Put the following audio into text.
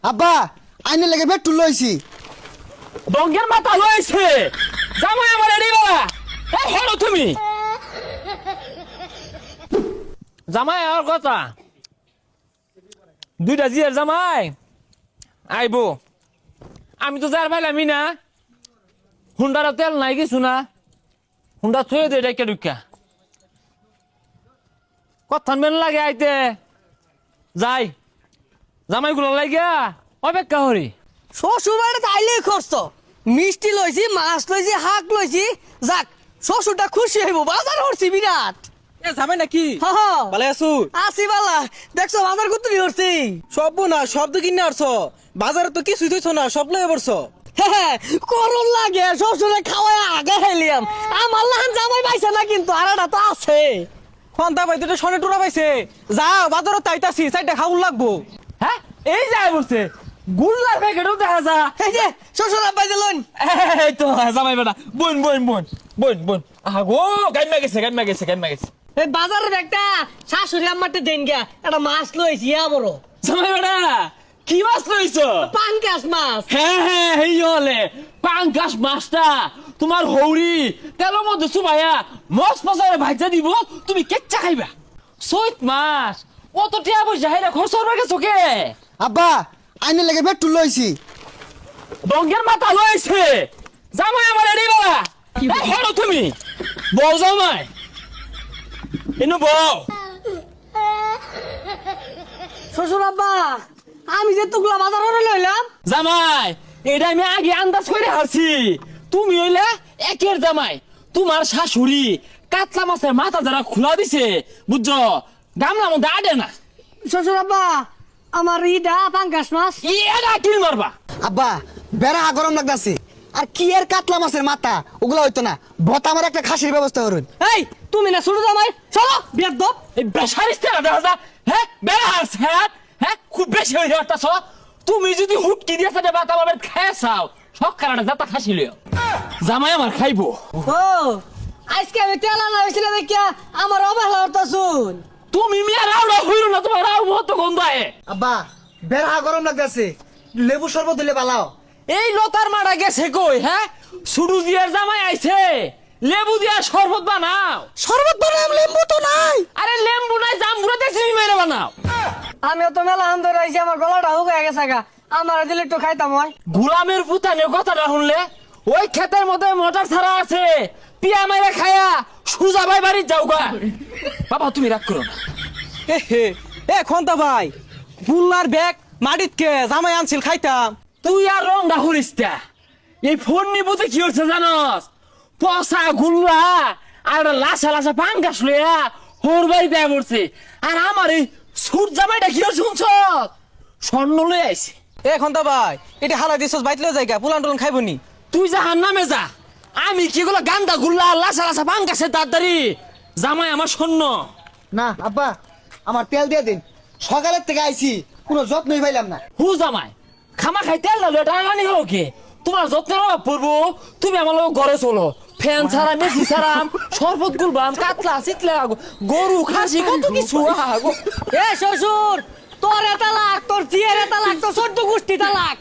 আব্বা আইনে লেগে পেট্রোল লইছি। ডঙ্গের মাথা লইছে জামাই আমার এডি বাবা এই হলো তুমি জামাই আর কথা দুইটা জিয়ার জামাই আইবো আমি তো যার পাইলামই না হুন্ডার তেল নাই কিছু না হুন্ডা থয়ে দে ডাইকা ডুকা কথা মেন লাগে আইতে যাই জামাই গুলো লাগিয়া অপেক্ষা করি শ্বশুর বাড়িতে আইলেই খরচ মিষ্টি লইছি মাছ লইছি শাক লইছি যাক শ্বশুরটা খুশি হইব বাজার হরছি বিরাট এ যাবে নাকি হ হ ভালো আছো আসি বালা দেখছো বাজার কুতুরি হরছি সব না সব তো কিনে আসছো বাজারে তো কিছুই থইছো না সব লয়ে পড়ছো করন লাগে শ্বশুরে খাওয়ায় আগে খাইলিয়াম আমার লাহান জামাই পাইছে না কিন্তু আরেটা তো আছে ফন্তা ভাই দুটো সনে টুরা পাইছে যাও বাজারত তাইতাছি সাইডটা খাউল লাগবো হ্যাঁ এই যায় বলছে গুল্লার প্যাকেটও দেখা যা এই যে শ্বশুর আব্বা দিলেন এই তো জামাই বেটা বোন বোন বোন বোন বোন আহা গো গাইমা গেছে এই বাজারের একটা শাশুড়ি আম্মারটা দেন গিয়া একটা মাছ লইছি বড় জামাই বেটা কি মাছ লইছো পাঙ্কাশ মাছ হ্যাঁ এই হলে পাঙ্কাশ মাছটা তোমার হৌরি তেলের মধ্যে চুবাইয়া মস মশারে ভাজা দিব তুমি কেচ্চা খাইবা চৈত মাছ অত টিয়া পয়সা হাইরা খরচ করবার গেছো কে আব্বা আইনে লেগে পেট্রোল লইছি। ডঙ্গের মাথা লইছে জামাই আমার এডি বাবা এই হলো তুমি বল জামাই এনো বল শ্বশুর আব্বা আমি যে তুকলা বাজার করে লইলাম জামাই এটা আমি আগে আন্দাজ করে হারছি তুমি হইলে একের জামাই তোমার শাশুড়ি কাতলা মাছের মাথা যারা খোলা দিছে বুঝছো গামলা মধ্যে আডে না শ্বশুর আব্বা আমার ইটা পাঙ্কাশ মাছ এটা কিল মারবা আব্বা বেড়া গরম লাগতাছে আর কি এর কাতলা মাছের মাথা ওগুলা হইতো না ভতা আমার একটা খাসির ব্যবস্থা করুন। এই তুমি না ছোট জামাই চলো বিয়ার দপ এই বেসারিস্তে দেখা যা হ্যাঁ বেড়া হারছে হ্যাঁ খুব বেশি হয়ে যাচ্ছ তুমি যদি হুটকি দিয়ে সাথে বাতা বাবার খেয়ে চাও সব কারণে যাতা খাসিলিও জামাই আমার খাইবো ও আজকে আমি তেল আনা হয়েছিল দেখিয়া আমার অবহেলা হতো শুন তুমি মিয়া রাউডা হইল না তোমার রাউ মত গন্ধ আয়ে আব্বা বেড়া গরম লাগতাছে লেবু শরবত দিলে বালাও। এই লতার মারা গেছে কই হ্যাঁ সুডু দিয়ার জামাই আইছে লেবু দিয়া শরবত বানাও শরবত বানাম লেবু তো নাই। আরে লেম্বু নাই জামবুরা দেখছি মেরে বানাও আমিও তো মেলা আন্দর আইছি আমার গলাটা হুকে গেছে গা আমার দিলে একটু খাইতাম হয় গোলামের পুতানের কথাটা শুনলে ওই ক্ষেতের মধ্যে মোটর ছাড়া আছে পিয়া মেরে খায়া সুজা ভাই বাড়ি যাও গা বাবা তুমি রাগ করো না এ খন্তা ভাই বুল্লার ব্যাগ মাটিত কে জামাই আনছিল খাইতাম তুই আর রংটা হরিস তা। এই ফোন নিবতে কি হচ্ছে জানস পচা গুল্লা আর লাসা লাসা পাঙ্গাস লইয়া হোর বাড়ি দেয়া পড়ছে আর আমার এই সুট জামাইটা কি শুনছ স্বর্ণ লই আইছে এ খন্তা ভাই এটা হালা দিছস বাইতলে জায়গা পুলান টুলান খাইবনি তুই যাহার নামে যা আমি কি গুলো গান্দা গুল্লা লাসা লাসা পাঙ্গাসের তাড়াতাড়ি জামাই আমার স্বর্ণ না আব্বা আমার তেল দিয়ে দিন সকালের থেকে আইছি কোনো যত্নই পাইলাম না। হু জামাই খামা খাই তেল ডালো এটা আনি হলো কি তোমার যত্নের অভাব পড়বো তুমি আমার লোক ঘরে চলো ফ্যান ছাড়া মেসি ছাড়াম শরবত গুলবাম কাতলা চিতলা গরু খাসি কত কিছু এ শ্বশুর তোর এটা লাগ তোর জিয়ের এটা লাগ তোর 14 গোষ্ঠী লাগ